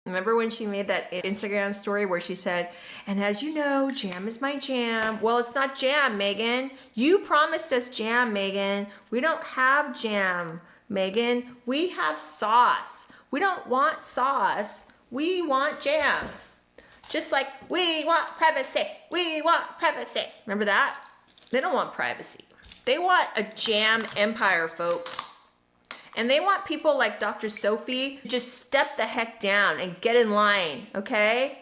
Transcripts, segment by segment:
Remember when she made that Instagram story where she said, and as you know, jam is my jam. Well, it's not jam, Meghan. You promised us jam, Meghan. We don't have jam, Meghan. We have sauce. We don't want sauce. We want jam. Just like we want privacy. We want privacy. Remember that? They don't want privacy. They want a jam empire, folks. And they want people like Dr. Sophie to just step the heck down and get in line, okay?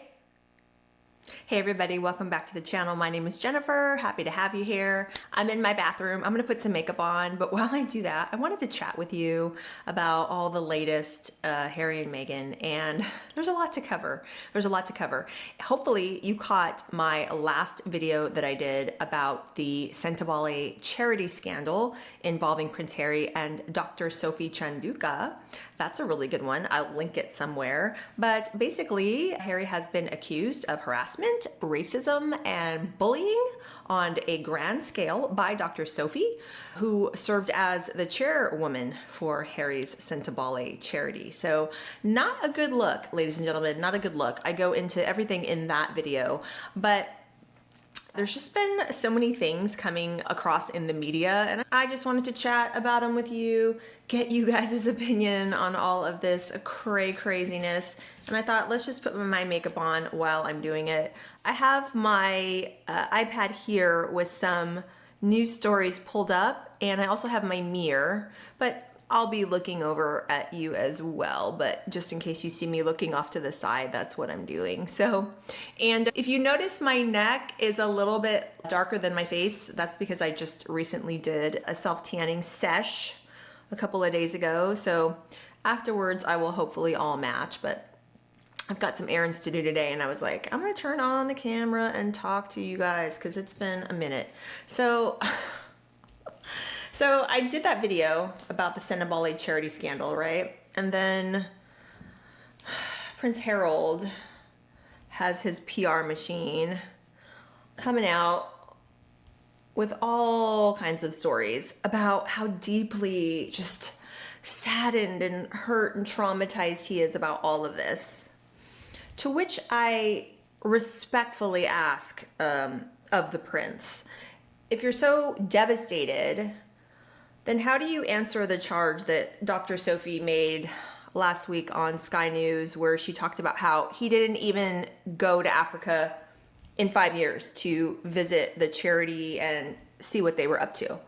Hey everybody, welcome back to the channel. My name is Jennifer. Happy to have you here. I'm in my bathroom. I'm gonna put some makeup on, but while I do that, I wanted to chat with you about all the latest Harry and Meghan, and there's a lot to cover. There's a lot to cover. Hopefully you caught my last video that I did about the Sentebale charity scandal involving Prince Harry and Dr. Sophie Chanduka. That's a really good one. I'll link it somewhere. But basically, Harry has been accused of harassment, racism, and bullying on a grand scale by Dr. Sophie, who served as the chairwoman for Harry's Sentebale charity. So not a good look, ladies and gentlemen, not a good look. I go into everything in that video, but there's just been so many things coming across in the media, and I just wanted to chat about them with you, get you guys' opinion on all of this craziness. And I thought, let's just put my makeup on while I'm doing it. I have my iPad here with some news stories pulled up, and I also have my mirror, but I'll be looking over at you as well, but just in case you see me looking off to the side, that's what I'm doing. So, and if you notice my neck is a little bit darker than my face, that's because I just recently did a self-tanning sesh a couple of days ago. So afterwards I will hopefully all match, but I've got some errands to do today, and I was like, I'm gonna turn on the camera and talk to you guys because it's been a minute. So I did that video about the Sentebale charity scandal, right? And then Prince Harold has his PR machine coming out with all kinds of stories about how deeply just saddened and hurt and traumatized he is about all of this. To which I respectfully ask of the prince, if you're so devastated, then how do you answer the charge that Dr. Sophie made last week on Sky News, where she talked about how he didn't even go to Africa in 5 years to visit the charity and see what they were up to?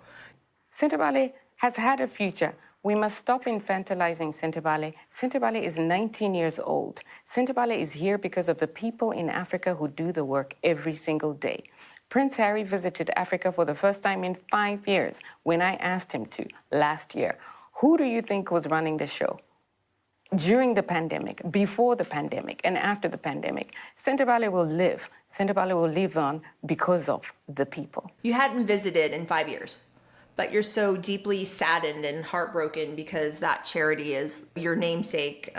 Sentebale has had a future. We must stop infantilizing Sentebale. Sentebale is 19 years old. Sentebale is here because of the people in Africa who do the work every single day. Prince Harry visited Africa for the first time in 5 years when I asked him to last year. Who do you think was running the show? During the pandemic, before the pandemic, and after the pandemic, Sentebale will live. Sentebale will live on because of the people. You hadn't visited in 5 years, but you're so deeply saddened and heartbroken because that charity is your namesake,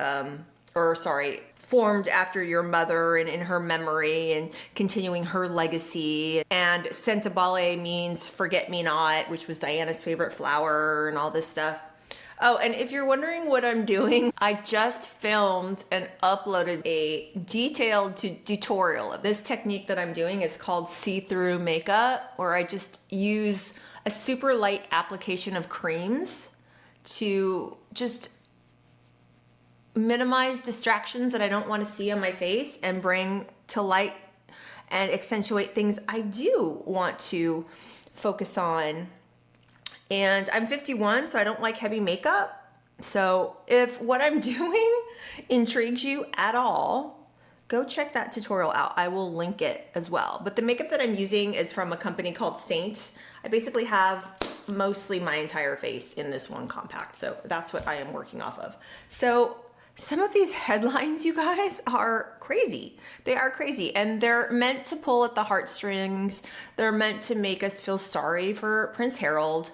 formed after your mother and in her memory and continuing her legacy. And Sentebale means forget-me-not, which was Diana's favorite flower and all this stuff. Oh, and if you're wondering what I'm doing, I just filmed and uploaded a detailed tutorial of this technique that I'm doing. It's called see-through makeup, where I just use a super light application of creams to just minimize distractions that I don't want to see on my face and bring to light and accentuate things I do want to focus on. And I'm 51, so I don't like heavy makeup. So if what I'm doing intrigues you at all, go check that tutorial out. I will link it as well. But the makeup that I'm using is from a company called Saint. I basically have mostly my entire face in this one compact. So that's what I am working off of. So some of these headlines, you guys, are crazy. They are crazy, and they're meant to pull at the heartstrings. They're meant to make us feel sorry for Prince Harold.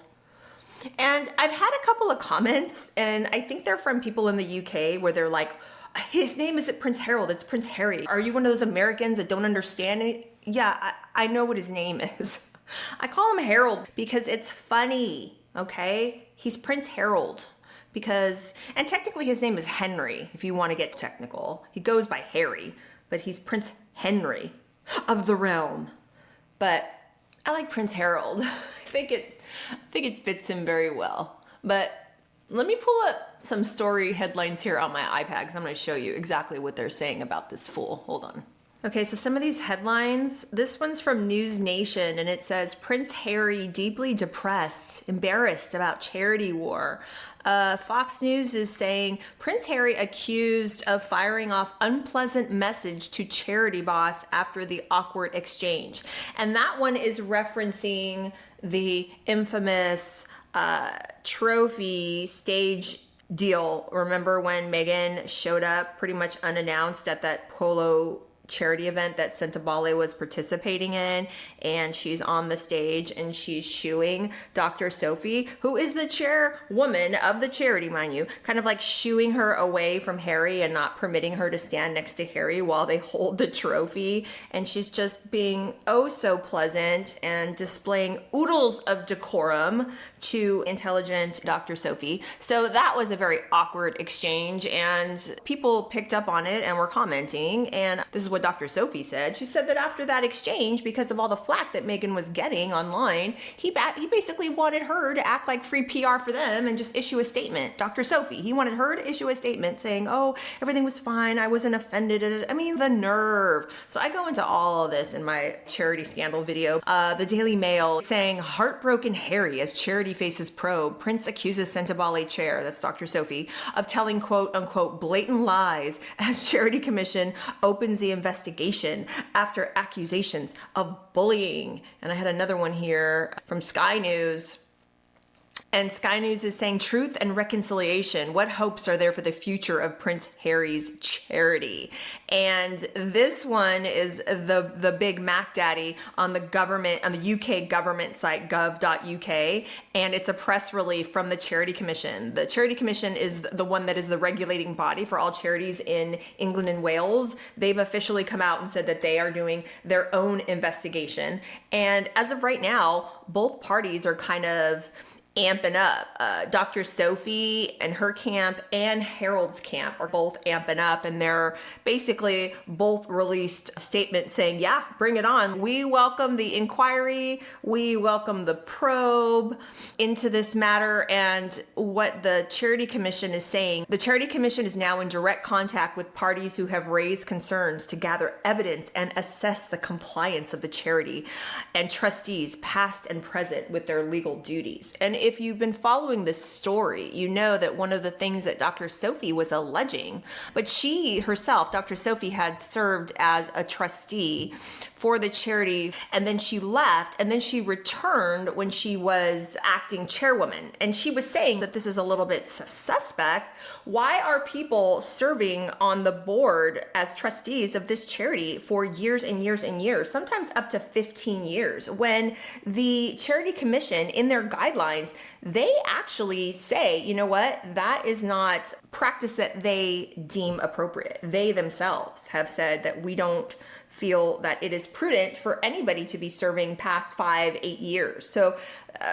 And I've had a couple of comments, and I think they're from people in the UK, where they're like, his name isn't Prince Harold, it's Prince Harry. Are you one of those Americans that don't understand it? Yeah, I know what his name is. I call him Harold because it's funny, okay? He's Prince Harold. because, and technically his name is Henry, if you want to get technical. He goes by Harry, but he's Prince Henry of the realm. But I like Prince Harold. I think it fits him very well. But let me pull up some story headlines here on my iPad because I'm going to show you exactly what they're saying about this fool. Hold on. Okay, so some of these headlines, this one's from News Nation, and it says, Prince Harry deeply depressed, embarrassed about charity war. Fox News is saying, Prince Harry accused of firing off unpleasant message to charity boss after the awkward exchange. And that one is referencing the infamous trophy stage deal. Remember when Meghan showed up pretty much unannounced at that polo charity event that Sentebale was participating in, and she's on the stage and she's shooing Dr. Sophie, who is the chairwoman of the charity, mind you, kind of like shooing her away from Harry and not permitting her to stand next to Harry while they hold the trophy. And she's just being oh so pleasant and displaying oodles of decorum to intelligent Dr. Sophie. So that was a very awkward exchange, and people picked up on it and were commenting. And this is what Dr. Sophie said. She said that after that exchange, because of all the flack that Meghan was getting online, he basically wanted her to act like free PR for them and just issue a statement. Dr. Sophie, he wanted her to issue a statement saying, oh, everything was fine, I wasn't offended. I mean, the nerve. So I go into all of this in my charity scandal video. The Daily Mail saying, heartbroken Harry as charity faces probe. Prince accuses Sentebale chair, that's Dr. Sophie, of telling quote unquote blatant lies as charity commission opens the investigation after accusations of bullying. And I had another one here from Sky News. And Sky News is saying truth and reconciliation. What hopes are there for the future of Prince Harry's charity? And this one is the big Mac Daddy on the government, on the UK government site, gov.uk. And it's a press release from the Charity Commission. The Charity Commission is the one that is the regulating body for all charities in England and Wales. They've officially come out and said that they are doing their own investigation. And as of right now, both parties are kind of amping up. Dr. Sophie and her camp and Harold's camp are both amping up, and they're basically both released statements saying, yeah, bring it on. We welcome the inquiry. We welcome the probe into this matter. And what the Charity Commission is saying, the Charity Commission is now in direct contact with parties who have raised concerns to gather evidence and assess the compliance of the charity and trustees past and present with their legal duties. And if you've been following this story, you know that one of the things that Dr. Sophie was alleging, but she herself, Dr. Sophie, had served as a trustee for the charity, and then she left, and then she returned when she was acting chairwoman. And she was saying that this is a little bit suspect. Why are people serving on the board as trustees of this charity for years and years and years, sometimes up to 15 years, when the Charity Commission, in their guidelines, they actually say, you know what, that is not practice that they deem appropriate. They themselves have said that we don't feel that it is prudent for anybody to be serving past 5-8 years. So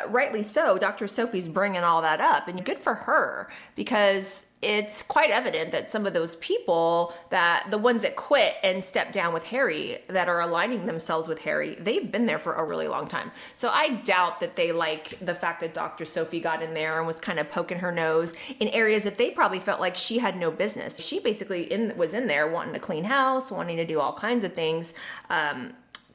rightly so, Dr. Sophie's bringing all that up, and good for her, because it's quite evident that some of those people, that the ones that quit and stepped down with Harry, that are aligning themselves with Harry, they've been there for a really long time. So I doubt that they like the fact that Dr. Sophie got in there and was kind of poking her nose in areas that they probably felt like she had no business. She basically was in there wanting to clean house, wanting to do all kinds of things,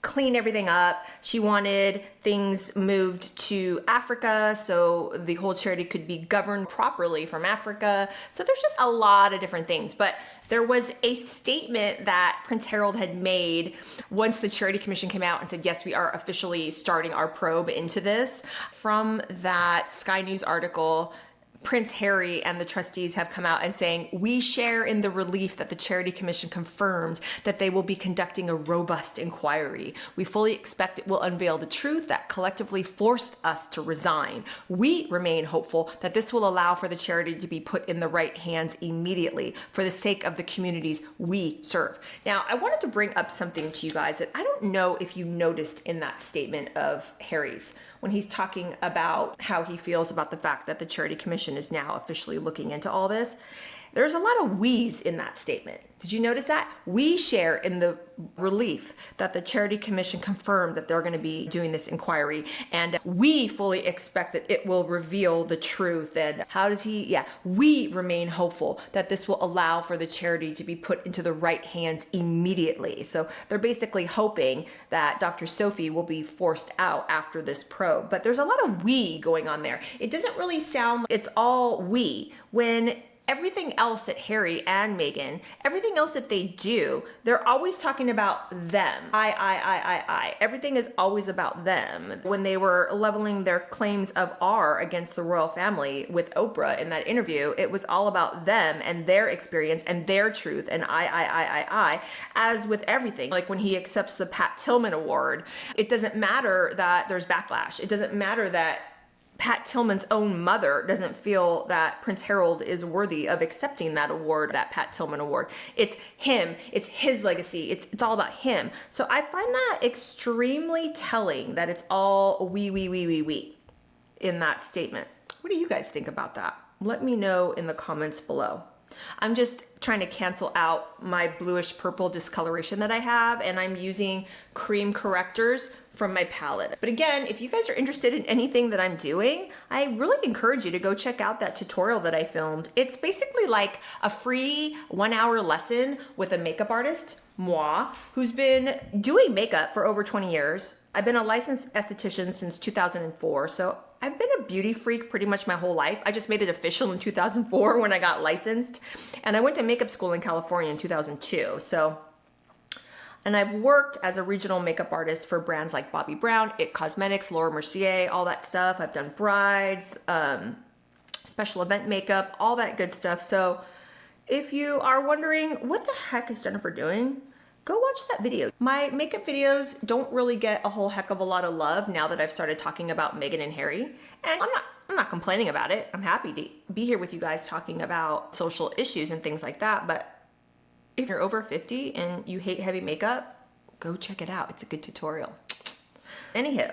clean everything up. She wanted things moved to Africa so the whole charity could be governed properly from Africa. So there's just a lot of different things. But there was a statement that Prince Harold had made once the Charity Commission came out and said, yes, we are officially starting our probe into this. From that Sky News article, Prince Harry and the trustees have come out and saying, we share in the relief that the Charity Commission confirmed that they will be conducting a robust inquiry. We fully expect it will unveil the truth that collectively forced us to resign. We remain hopeful that this will allow for the charity to be put in the right hands immediately for the sake of the communities we serve. Now, I wanted to bring up something to you guys that I don't know if you noticed in that statement of Harry's. when he's talking about how he feels about the fact that the Charity Commission is now officially looking into all this. There's a lot of we's in that statement. Did you notice that? We share in the relief that the Charity Commission confirmed that they're going to be doing this inquiry, and we fully expect that it will reveal the truth. And how does he? Yeah, we remain hopeful that this will allow for the charity to be put into the right hands immediately. So they're basically hoping that Dr. Sophie will be forced out after this probe. But there's a lot of we going on there. It doesn't really sound like it's all we when everything else that Harry and Meghan, everything else that they do, they're always talking about them. I. Everything is always about them. When they were leveling their claims of R against the royal family with Oprah in that interview, it was all about them and their experience and their truth and I. As with everything, like when he accepts the Pat Tillman Award, it doesn't matter that there's backlash. It doesn't matter that Pat Tillman's own mother doesn't feel that Prince Harold is worthy of accepting that award, that Pat Tillman Award. It's him. It's his legacy. It's all about him. So I find that extremely telling that it's all we in that statement. What do you guys think about that? Let me know in the comments below. I'm just trying to cancel out my bluish purple discoloration that I have, and I'm using cream correctors from my palette. But again, if you guys are interested in anything that I'm doing, I really encourage you to go check out that tutorial that I filmed. It's basically like a free 1-hour lesson with a makeup artist, moi, who's been doing makeup for over 20 years. I've been a licensed esthetician since 2004, so I've been a beauty freak pretty much my whole life. I just made it official in 2004 when I got licensed, and I went to makeup school in California in 2002. And I've worked as a regional makeup artist for brands like Bobbi Brown, It Cosmetics, Laura Mercier, all that stuff. I've done brides, special event makeup, all that good stuff. So if you are wondering, what the heck is Jennifer doing? Go watch that video. My makeup videos don't really get a whole heck of a lot of love now that I've started talking about Meghan and Harry. And I'm not complaining about it. I'm happy to be here with you guys talking about social issues and things like that. But if you're over 50 and you hate heavy makeup, go check it out. It's a good tutorial. Anywho,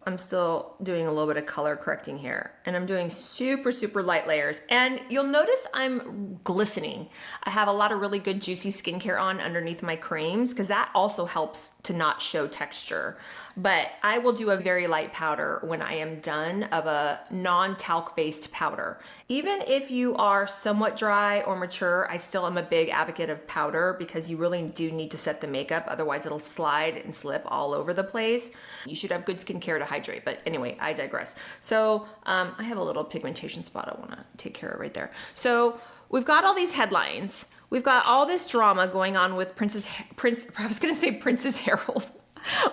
I'm still doing a little bit of color correcting here, and I'm doing super light layers. And you'll notice I'm glistening. I have a lot of really good juicy skincare on underneath my creams because that also helps to not show texture. But I will do a very light powder when I am done, of a non-talc based powder. Even if you are somewhat dry or mature, I still am a big advocate of powder because you really do need to set the makeup. Otherwise it'll slide and slip all over the place. You should have good skincare to hydrate. But anyway, I digress. So I have a little pigmentation spot I want to take care of right there. So we've got all these headlines. We've got all this drama going on with Princess Harold.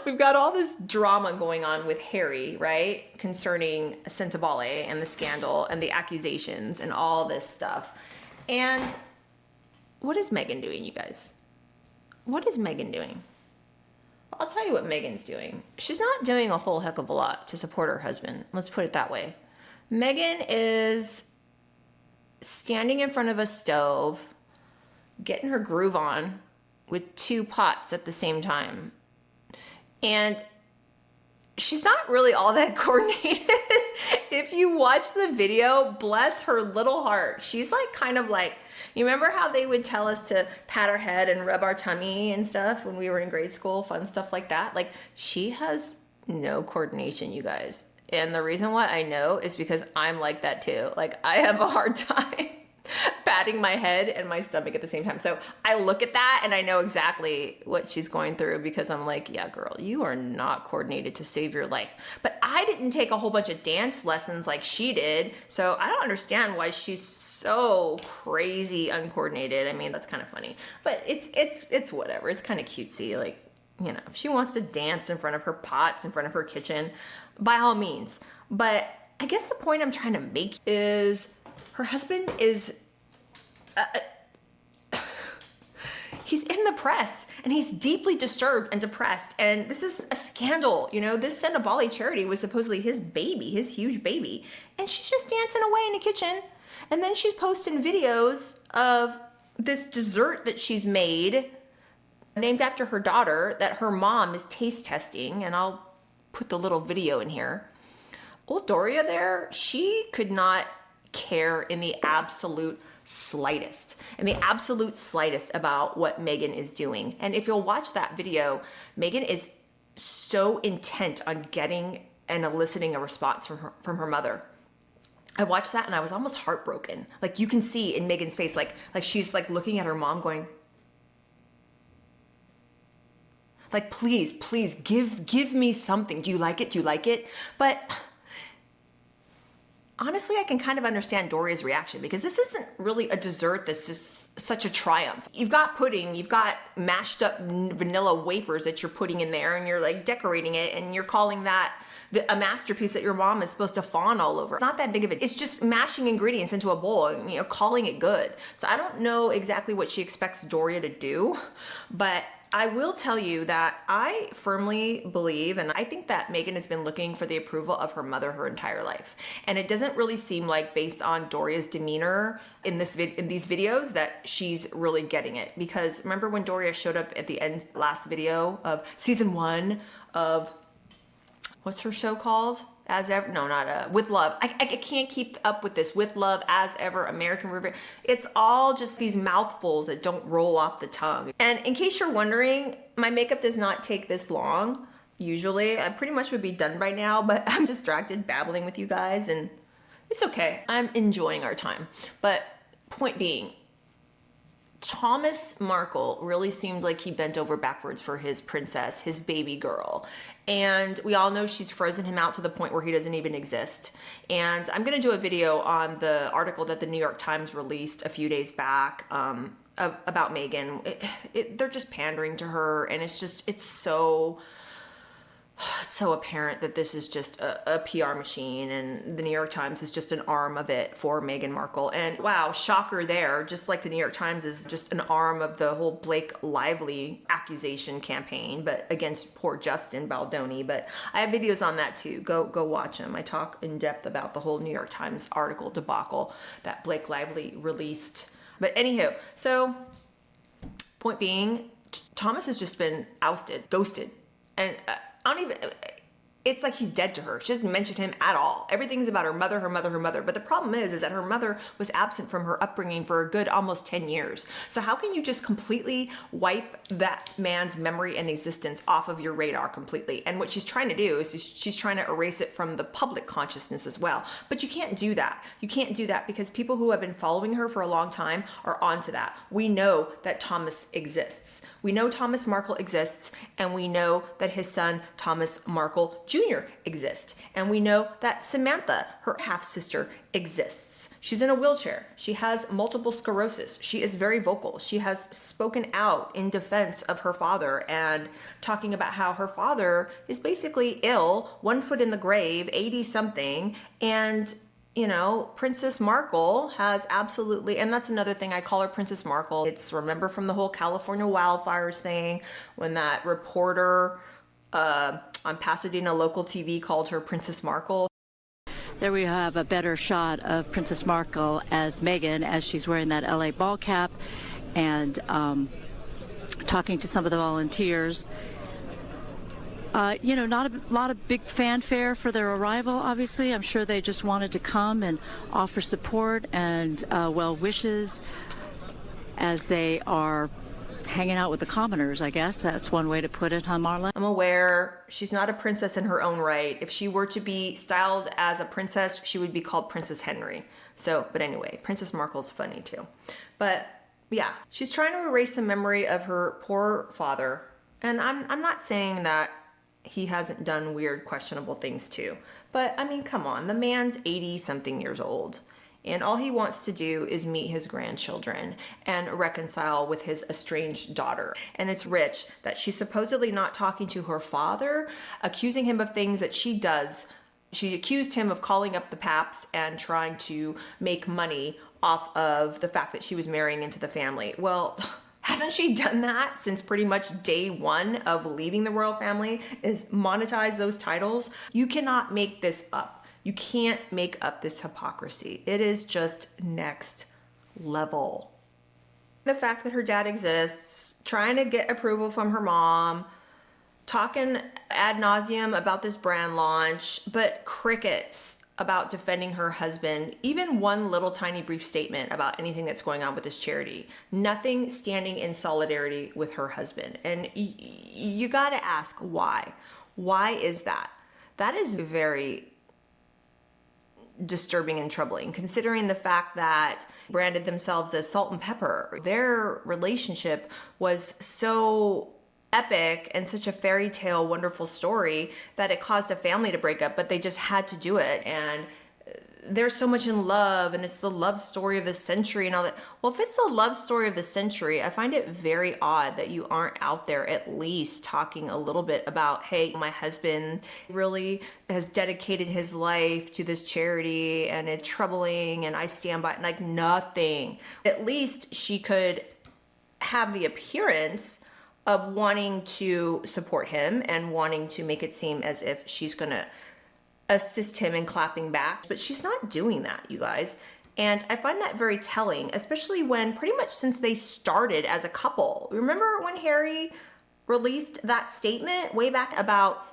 We've got all this drama going on with Harry, right? Concerning Sentebale and the scandal and the accusations and all this stuff. And what is Meghan doing, you guys? What is Meghan doing? I'll tell you what Meghan's doing. She's not doing a whole heck of a lot to support her husband. Let's put it that way. Meghan is standing in front of a stove, getting her groove on with 2 pots at the same time. And she's not really all that coordinated. If you watch the video, bless her little heart. She's like kind of like, you remember how they would tell us to pat our head and rub our tummy and stuff when we were in grade school, fun stuff like that? Like, she has no coordination, you guys. And the reason why I know is because I'm like that too. Like, I have a hard time patting my head and my stomach at the same time. So I look at that and I know exactly what she's going through because I'm like, yeah, girl, you are not coordinated to save your life. But I didn't take a whole bunch of dance lessons like she did. So I don't understand why she's so crazy uncoordinated. I mean, that's kind of funny, but it's whatever. It's kind of cutesy. Like, you know, if she wants to dance in front of her pots, in front of her kitchen, by all means. But I guess the point I'm trying to make is her husband is, he's in the press and he's deeply disturbed and depressed. And this is a scandal. You know, this Sentebale charity was supposedly his baby, his huge baby. And she's just dancing away in the kitchen. And then she's posting videos of this dessert that she's made named after her daughter that her mom is taste testing. And I'll put the little video in here. old Doria there, she could not care in the absolute slightest, about what Meghan is doing. And if you'll watch that video, Meghan is so intent on getting and eliciting a response from her mother. I watched that and I was almost heartbroken. Like, you can see in Meghan's face, like she's like looking at her mom going, like, please, give me something. Do you like it? Do you like it? But honestly, I can kind of understand Doria's reaction, because this isn't really a dessert that's just such a triumph. You've got pudding, you've got mashed up vanilla wafers that you're putting in there, and you're like decorating it, and you're calling that a masterpiece that your mom is supposed to fawn all over. It's not that big of it. It's just mashing ingredients into a bowl and, you know, calling it good. So I don't know exactly what she expects Doria to do, but I will tell you that I firmly believe, and I think that Meghan has been looking for the approval of her mother her entire life. And it doesn't really seem like, based on Doria's demeanor in these videos, that she's really getting it. Because remember when Doria showed up at the end last video of season 1 of, what's her show called? As Ever, no, not With Love. I can't keep up with this. With Love, As Ever, American River. It's all just these mouthfuls that don't roll off the tongue. And in case you're wondering, my makeup does not take this long. Usually, I pretty much would be done by now, but I'm distracted babbling with you guys, and it's okay. I'm enjoying our time. But point being, Thomas Markle really seemed like he bent over backwards for his princess, his baby girl. And we all know she's frozen him out to the point where he doesn't even exist. And I'm going to do a video on the article that the New York Times released a few days back about Meghan. They're just pandering to her, and it's so apparent that this is just a PR machine, and the New York Times is just an arm of it for Meghan Markle. And wow, shocker there, just like the New York Times is just an arm of the whole Blake Lively accusation campaign, but against poor Justin Baldoni. But I have videos on that too. Go watch them. I talk in depth about the whole New York Times article debacle that Blake Lively released. But anywho, so point being, Thomas has just been ousted, ghosted, and I don't even, it's like he's dead to her. She doesn't mention him at all. Everything's about her mother, her mother, her mother. But the problem is that her mother was absent from her upbringing for a good almost 10 years. So how can you just completely wipe that man's memory and existence off of your radar completely? And what she's trying to do is she's trying to erase it from the public consciousness as well. But you can't do that. You can't do that because people who have been following her for a long time are onto that. We know that Thomas exists. We know Thomas Markle exists, and we know that his son, Thomas Markle Jr. exists. And we know that Samantha, her half-sister, exists. She's in a wheelchair. She has multiple sclerosis. She is very vocal. She has spoken out in defense of her father and talking about how her father is basically ill, 1 foot in the grave, 80-something, and you know, Princess Markle has absolutely, and that's another thing, I call her Princess Markle. It's, remember from the whole California wildfires thing, when that reporter on Pasadena local TV called her Princess Markle. There we have a better shot of Princess Markle as Meghan, as she's wearing that LA ball cap and talking to some of the volunteers. You know, not a lot of big fanfare for their arrival, obviously. I'm sure they just wanted to come and offer support and well wishes as they are hanging out with the commoners, I guess. That's one way to put it, huh, Marla? I'm aware she's not a princess in her own right. If she were to be styled as a princess, she would be called Princess Henry. So, but anyway, Princess Markle's funny too. But yeah, she's trying to erase the memory of her poor father. And I'm not saying that he hasn't done weird, questionable things too. But I mean, come on, the man's 80-something years old. And all he wants to do is meet his grandchildren and reconcile with his estranged daughter. And it's rich that she's supposedly not talking to her father, accusing him of things that she does. She accused him of calling up the Paps and trying to make money off of the fact that she was marrying into the family. Well, hasn't she done that since pretty much day one of leaving the royal family, is monetize those titles? You cannot make this up. You can't make up this hypocrisy. It is just next level. The fact that her dad exists, trying to get approval from her mom, talking ad nauseum about this brand launch, but crickets about defending her husband, even one little tiny brief statement about anything that's going on with this charity. Nothing standing in solidarity with her husband. And you got to ask why. Why is that? That is very disturbing and troubling, considering the fact that branded themselves as salt and pepper. Their relationship was so epic and such a fairy tale wonderful story that it caused a family to break up, but they just had to do it. And they're so much in love, and it's the love story of the century and all that. Well, if it's the love story of the century, I find it very odd that you aren't out there at least talking a little bit about, hey, my husband really has dedicated his life to this charity and it's troubling and I stand by it. Like, nothing. At least she could have the appearance of wanting to support him and wanting to make it seem as if she's gonna assist him in clapping back, but she's not doing that, you guys. And I find that very telling, especially when pretty much since they started as a couple. Remember when Harry released that statement way back about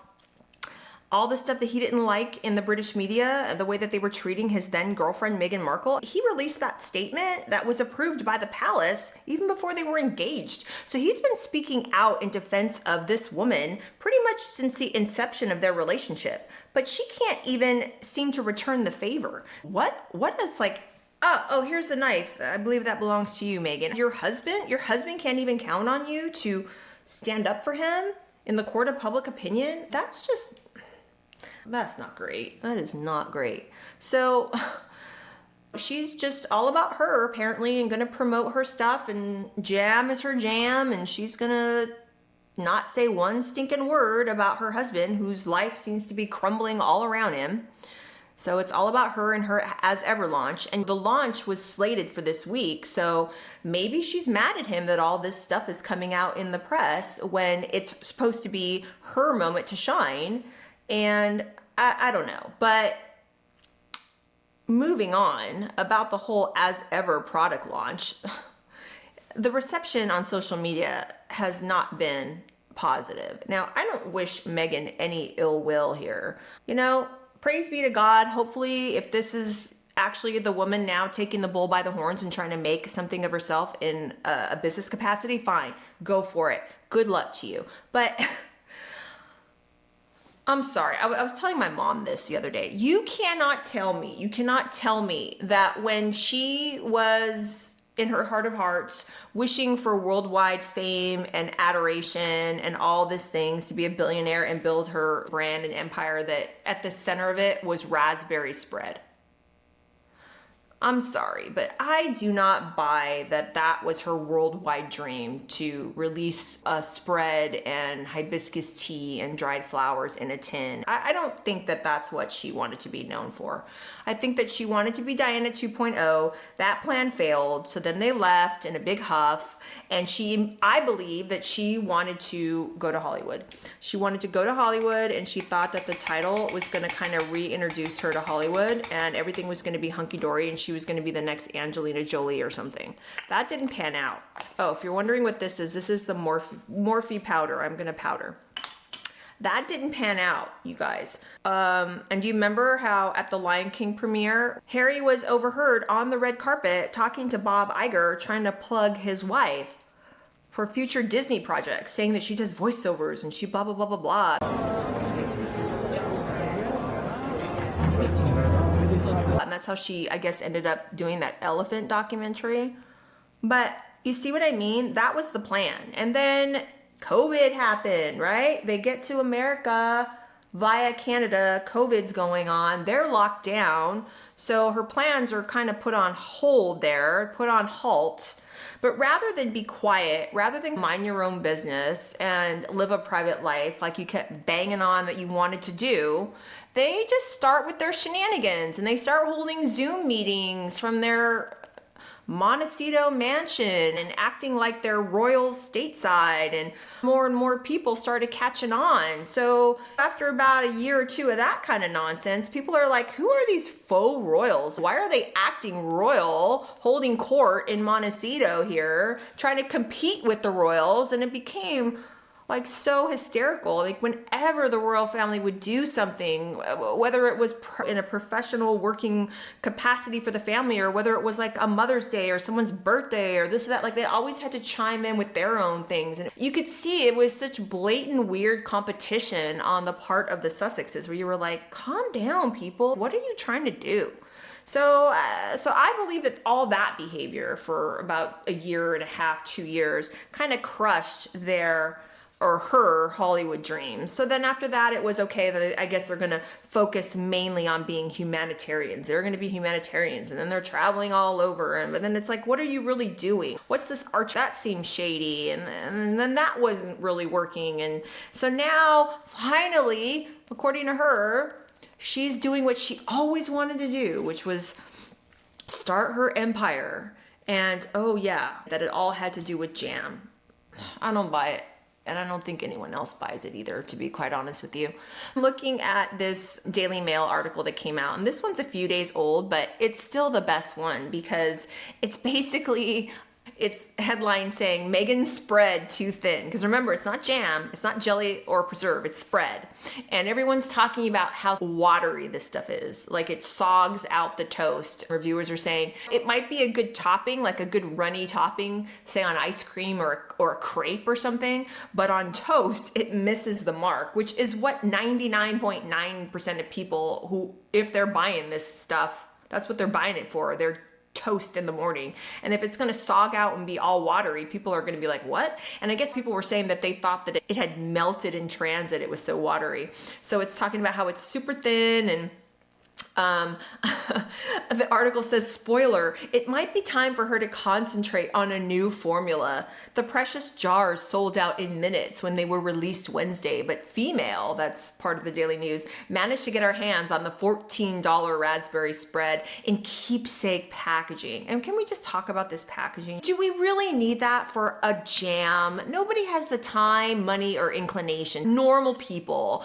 all the stuff that he didn't like in the British media, the way that they were treating his then girlfriend, Meghan Markle? He released that statement that was approved by the palace even before they were engaged. So he's been speaking out in defense of this woman pretty much since the inception of their relationship. But she can't even seem to return the favor. What is like, oh, here's the knife. I believe that belongs to you, Meghan. Your husband can't even count on you to stand up for him in the court of public opinion? That's not great. That is not great. So she's just all about her apparently and gonna promote her stuff, and jam is her jam, and she's gonna not say one stinking word about her husband whose life seems to be crumbling all around him. So it's all about her and her as ever launch. And the launch was slated for this week. So maybe she's mad at him that all this stuff is coming out in the press when it's supposed to be her moment to shine. And I don't know, but moving on about the whole as ever product launch, the reception on social media has not been positive. Now, I don't wish Meghan any ill will here. You know, praise be to God. Hopefully, if this is actually the woman now taking the bull by the horns and trying to make something of herself in a business capacity, fine, go for it. Good luck to you. But I'm sorry. I was telling my mom this the other day. You cannot tell me that when she was in her heart of hearts wishing for worldwide fame and adoration and all these things to be a billionaire and build her brand and empire, that at the center of it was raspberry spread. I'm sorry, but I do not buy that that was her worldwide dream, to release a spread and hibiscus tea and dried flowers in a tin. I don't think that that's what she wanted to be known for. I think that she wanted to be Diana 2.0. That plan failed, so then they left in a big huff, and I believe that she wanted to go to Hollywood. She wanted to go to Hollywood, and she thought that the title was going to kind of reintroduce her to Hollywood, and everything was going to be hunky-dory, and she was going to be the next Angelina Jolie or something. That didn't pan out. Oh, if you're wondering what this is the Morphe powder. I'm going to powder. That didn't pan out, you guys. And do you remember how at the Lion King premiere, Harry was overheard on the red carpet talking to Bob Iger, trying to plug his wife for future Disney projects, saying that she does voiceovers and she blah, blah, blah, blah, blah. And that's how she, I guess, ended up doing that elephant documentary. But you see what I mean? That was the plan. And then COVID happened, right? They get to America via Canada. COVID's going on. They're locked down. So her plans are kind of put on hold there, put on halt. But rather than be quiet, rather than mind your own business and live a private life like you kept banging on that you wanted to do, they just start with their shenanigans and they start holding Zoom meetings from their Montecito mansion and acting like they're royals stateside, and more people started catching on. So after about a year or two of that kind of nonsense, people are like, who are these faux royals? Why are they acting royal, holding court in Montecito here, trying to compete with the royals? And it became like so hysterical. Like whenever the royal family would do something, whether it was in a professional working capacity for the family, or whether it was like a Mother's Day or someone's birthday or this or that, like they always had to chime in with their own things. And you could see it was such blatant weird competition on the part of the Sussexes, where you were like, calm down, people. What are you trying to do? So I believe that all that behavior for about a year and a half, 2 years, kind of crushed their or her Hollywood dreams. So then after that, it was okay that I guess they're going to focus mainly on being humanitarians. They're going to be humanitarians, and then they're traveling all over. But then it's like, what are you really doing? What's this arch? That seems shady. And then that wasn't really working. And so now, finally, according to her, she's doing what she always wanted to do, which was start her empire. And oh yeah, that it all had to do with jam. I don't buy it. And I don't think anyone else buys it either, to be quite honest with you. I'm looking at this Daily Mail article that came out, and this one's a few days old, but it's still the best one because it's basically, it's headline saying Meghan's spread too thin. Because remember, it's not jam, it's not jelly or preserve, it's spread. And everyone's talking about how watery this stuff is. Like it sogs out the toast. Reviewers are saying it might be a good topping, like a good runny topping, say on ice cream or a crepe or something. But on toast, it misses the mark, which is what 99.9% of people who, if they're buying this stuff, that's what they're buying it for. They're toast in the morning. And if it's going to sog out and be all watery, people are going to be like, what? And I guess people were saying that they thought that it had melted in transit. It was so watery. So it's talking about how it's super thin, and the article says, spoiler, it might be time for her to concentrate on a new formula. The precious jars sold out in minutes when they were released Wednesday, but Female, that's part of the Daily News, managed to get our hands on the $14 raspberry spread in keepsake packaging. And can we just talk about this packaging? Do we really need that for a jam? Nobody has the time, money, or inclination. Normal people.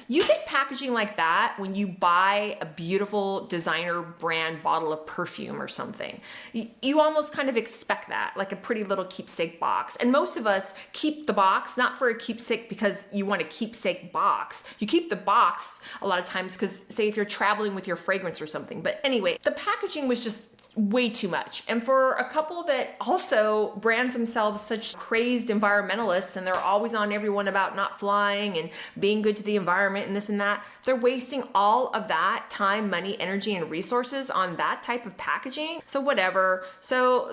You get packaging like that when you buy a beautiful designer brand bottle of perfume or something. You almost kind of expect that, like a pretty little keepsake box. And most of us keep the box, not for a keepsake because you want a keepsake box. You keep the box a lot of times because, say, if you're traveling with your fragrance or something. But anyway, the packaging was just way too much. And for a couple that also brands themselves such crazed environmentalists, and they're always on everyone about not flying and being good to the environment and this and that, they're wasting all of that time, money, energy, and resources on that type of packaging. So whatever. So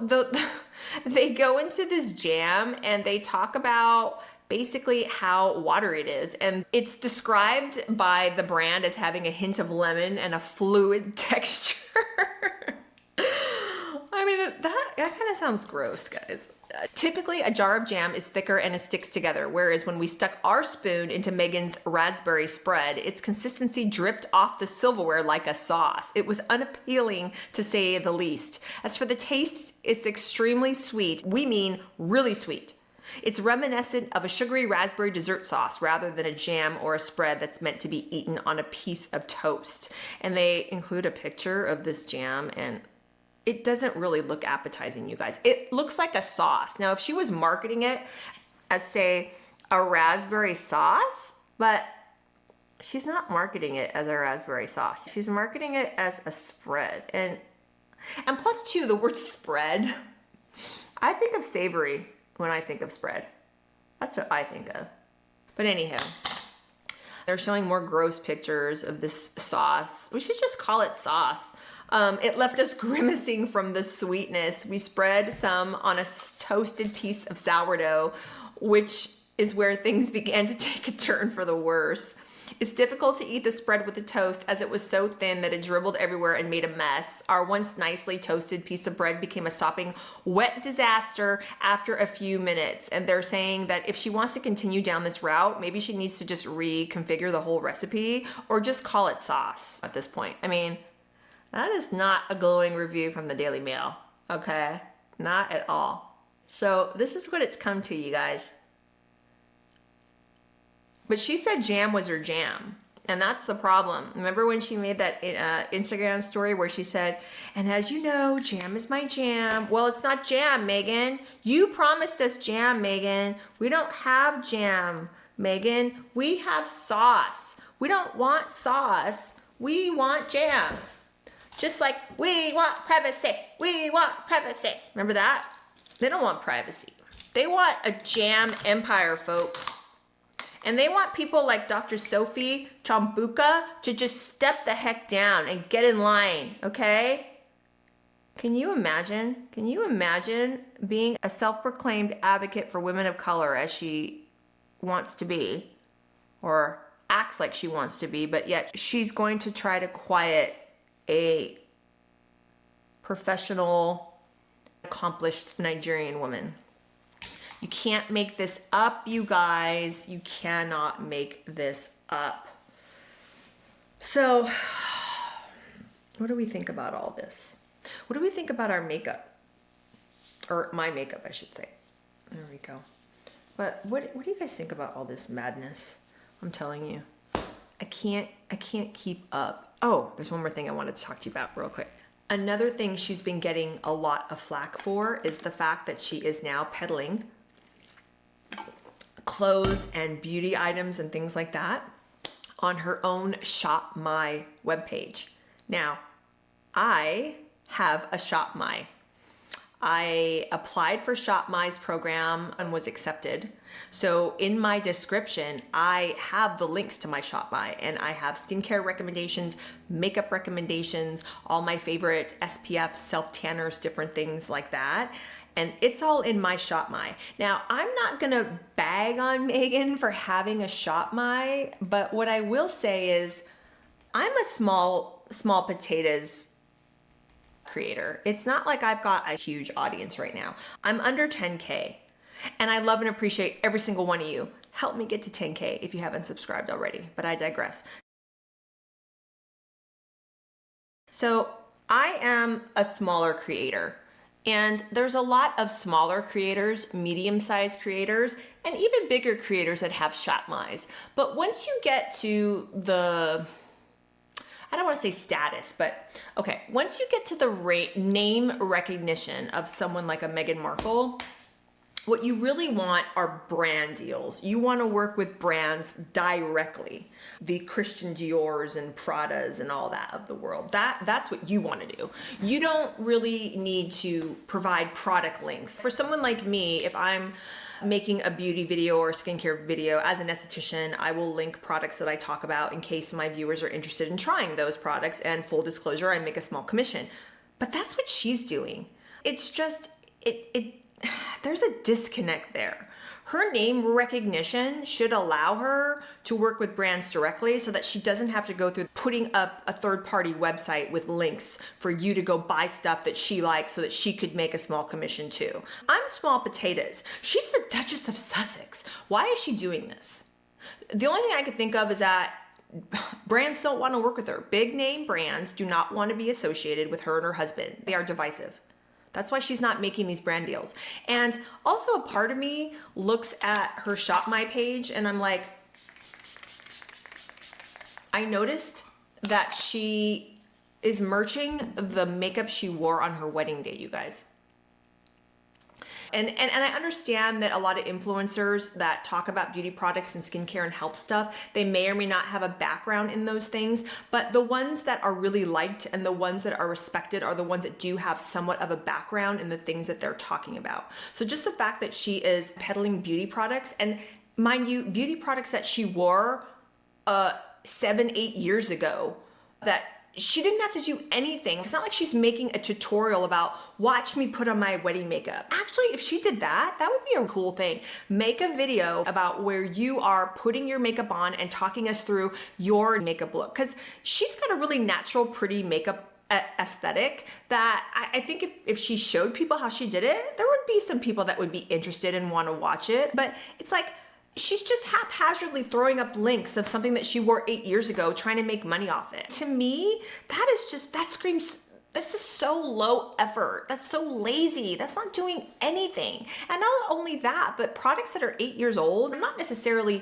they go into this jam and they talk about basically how watery it is. And it's described by the brand as having a hint of lemon and a fluid texture. I mean, that kind of sounds gross, guys. Typically, a jar of jam is thicker and it sticks together, whereas when we stuck our spoon into Meghan's raspberry spread, its consistency dripped off the silverware like a sauce. It was unappealing, to say the least. As for the taste, it's extremely sweet. We mean really sweet. It's reminiscent of a sugary raspberry dessert sauce rather than a jam or a spread that's meant to be eaten on a piece of toast. And they include a picture of this jam, and it doesn't really look appetizing, you guys. It looks like a sauce. Now, if she was marketing it as, say, a raspberry sauce, but she's not marketing it as a raspberry sauce. She's marketing it as a spread. And plus, too, the word spread, I think of savory when I think of spread. That's what I think of. But anyhow, they're showing more gross pictures of this sauce. We should just call it sauce. It left us grimacing from the sweetness. We spread some on a toasted piece of sourdough, which is where things began to take a turn for the worse. It's difficult to eat the spread with the toast as it was so thin that it dribbled everywhere and made a mess. Our once nicely toasted piece of bread became a sopping wet disaster after a few minutes. And they're saying that if she wants to continue down this route, maybe she needs to just reconfigure the whole recipe or just call it sauce at this point. I mean, that is not a glowing review from the Daily Mail, okay? Not at all. So this is what it's come to, you guys. But she said jam was her jam. And that's the problem. Remember when she made that Instagram story where she said, and as you know, jam is my jam. Well, it's not jam, Meghan. You promised us jam, Meghan. We don't have jam, Meghan. We have sauce. We don't want sauce. We want jam. Just like we want privacy. We want privacy. Remember that? They don't want privacy. They want a jam empire, folks. And they want people like Dr. Sophie Chambuca to just step the heck down and get in line, okay? Can you imagine? Can you imagine being a self-proclaimed advocate for women of color as she wants to be, or acts like she wants to be, but yet she's going to try to quiet a professional, accomplished Nigerian woman? You can't make this up, you guys. You cannot make this up. So, what do we think about all this? What do we think about our makeup? Or my makeup, I should say. There we go. But what do you guys think about all this madness? I'm telling you, I can't keep up. Oh, there's one more thing I wanted to talk to you about real quick. Another thing she's been getting a lot of flack for is the fact that she is now peddling clothes and beauty items and things like that on her own Shop My webpage. Now, I have a Shop My. I applied for Shop My's program and was accepted. So in my description, I have the links to my Shop My, and I have skincare recommendations, makeup recommendations, all my favorite SPF, self-tanners, different things like that. And it's all in my Shop My. Now, I'm not gonna bag on Meghan for having a Shop My, but what I will say is I'm a small potatoes creator. It's not like I've got a huge audience right now. I'm under 10K, and I love and appreciate every single one of you. Help me get to 10K if you haven't subscribed already, but I digress. So I am a smaller creator. And there's a lot of smaller creators, medium-sized creators, and even bigger creators that have Shop My's. But once you get to the, I don't want to say status, but okay, once you get to the name recognition of someone like a Meghan Markle, what you really want are brand deals. You want to work with brands directly. The Christian Dior's and Pradas and all that of the world. That's what you want to do. You don't really need to provide product links. For someone like me, if I'm making a beauty video or a skincare video as an esthetician, I will link products that I talk about in case my viewers are interested in trying those products, and full disclosure, I make a small commission. But that's what she's doing. It's just, there's a disconnect there. Her name recognition should allow her to work with brands directly so that she doesn't have to go through putting up a third-party website with links for you to go buy stuff that she likes so that she could make a small commission too. I'm small potatoes. She's the Duchess of Sussex. Why is she doing this? The only thing I could think of is that brands don't want to work with her. Big name brands do not want to be associated with her and her husband. They are divisive. That's why she's not making these brand deals. And also a part of me looks at her Shop My page and I'm like, I noticed that she is merching the makeup she wore on her wedding day, you guys. And I understand that a lot of influencers that talk about beauty products and skincare and health stuff, they may or may not have a background in those things, but the ones that are really liked and the ones that are respected are the ones that do have somewhat of a background in the things that they're talking about. So just the fact that she is peddling beauty products, and mind you, beauty products that she wore 7-8 years ago, that she didn't have to do anything. It's not like she's making a tutorial about watch me put on my wedding makeup. Actually, if she did that, that would be a cool thing. Make a video about where you are putting your makeup on and talking us through your makeup look. Because she's got a really natural, pretty makeup aesthetic that I think if she showed people how she did it, there would be some people that would be interested and want to watch it. But it's like, she's just haphazardly throwing up links of something that she wore 8 years ago, trying to make money off it. To me, that screams, this is so low effort. That's so lazy. That's not doing anything. And not only that, but products that are 8 years old are not necessarily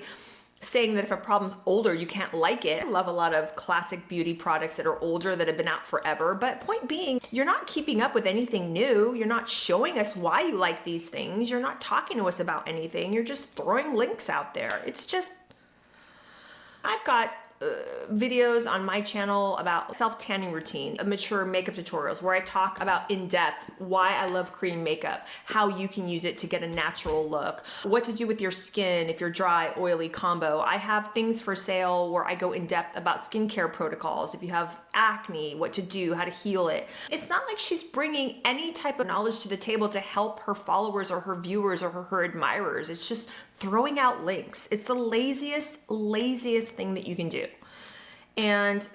saying that if a problem's older, you can't like it. I love a lot of classic beauty products that are older that have been out forever. But point being, you're not keeping up with anything new. You're not showing us why you like these things. You're not talking to us about anything. You're just throwing links out there. It's just, I've got videos on my channel about self-tanning routine, mature makeup tutorials where I talk about in depth why I love Korean makeup, how you can use it to get a natural look, what to do with your skin if you're dry, oily combo. I have things for sale where I go in depth about skincare protocols. If you have acne, what to do, how to heal it. It's not like she's bringing any type of knowledge to the table to help her followers or her viewers or her admirers. It's just throwing out links. It's the laziest thing that you can do. And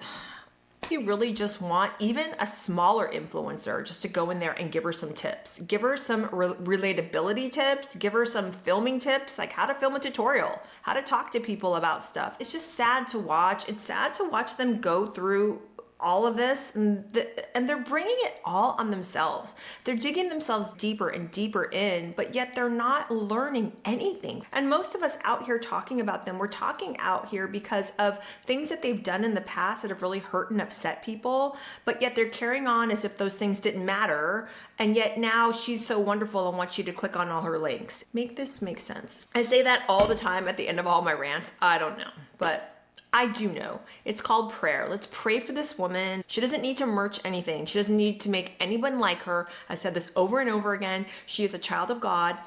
you really just want even a smaller influencer just to go in there and give her some tips. Give her some relatability tips, give her some filming tips, like how to film a tutorial, how to talk to people about stuff. It's just sad to watch. It's sad to watch them go through all of this and they're bringing it all on themselves. They're digging themselves deeper and deeper in, but yet they're not learning anything. And most of us out here talking about them, we're talking out here because of things that they've done in the past that have really hurt and upset people, but yet they're carrying on as if those things didn't matter. And yet now she's so wonderful and wants you to click on all her links. Make this make sense. I say that all the time at the end of all my rants. I don't know, but I do know. It's called prayer. Let's pray for this woman. She doesn't need to merch anything. She doesn't need to make anyone like her. I said this over and over again. She is a child of God.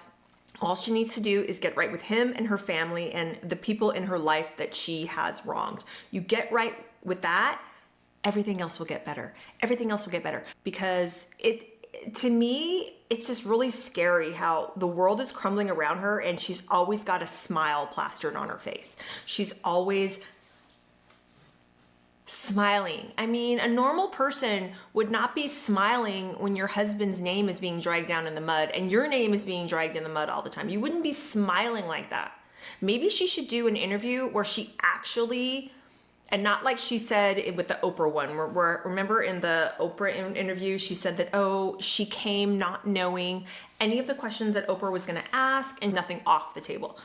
All she needs to do is get right with him and her family and the people in her life that she has wronged. You get right with that, everything else will get better. Everything else will get better because to me, it's just really scary how the world is crumbling around her and she's always got a smile plastered on her face. She's always smiling. I mean, a normal person would not be smiling when your husband's name is being dragged down in the mud and your name is being dragged in the mud all the time. You wouldn't be smiling like that. Maybe she should do an interview where she actually, and not like she said with the Oprah one, where remember in the Oprah interview, she said that, oh, she came not knowing any of the questions that Oprah was going to ask and nothing off the table.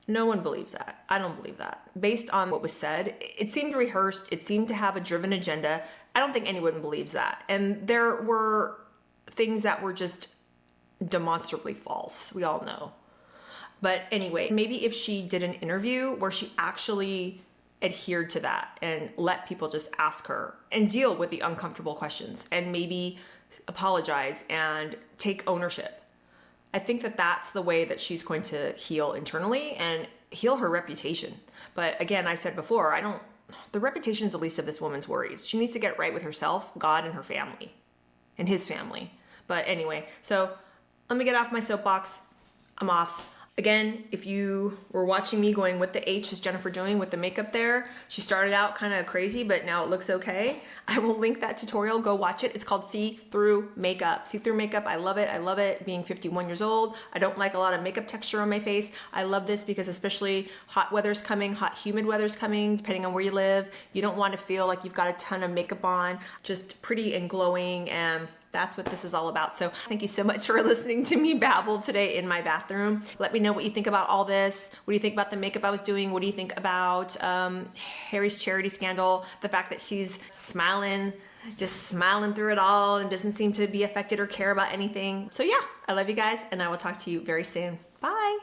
No one believes that. I don't believe that. Based on what was said, it seemed rehearsed. It seemed to have a driven agenda. I don't think anyone believes that. And there were things that were just demonstrably false. We all know. But anyway, maybe if she did an interview where she actually adhered to that and let people just ask her and deal with the uncomfortable questions and maybe apologize and take ownership. I think that that's the way that she's going to heal internally and heal her reputation. But again, I said before, the reputation is the least of this woman's worries. She needs to get right with herself, God, and her family, and his family. But anyway, so let me get off my soapbox. I'm off. Again, if you were watching me going, what the H is Jennifer doing with the makeup there? She started out kind of crazy, but now it looks okay. I will link that tutorial. Go watch it. It's called See-Through Makeup. See-Through Makeup, I love it. I love it. Being 51 years old, I don't like a lot of makeup texture on my face. I love this because especially hot weather's coming, hot humid weather's coming, depending on where you live. You don't want to feel like you've got a ton of makeup on, just pretty and glowing, and that's what this is all about. So thank you so much for listening to me babble today in my bathroom. Let me know what you think about all this. What do you think about the makeup I was doing? What do you think about Harry's charity scandal? The fact that she's smiling, just smiling through it all and doesn't seem to be affected or care about anything. So yeah, I love you guys and I will talk to you very soon. Bye.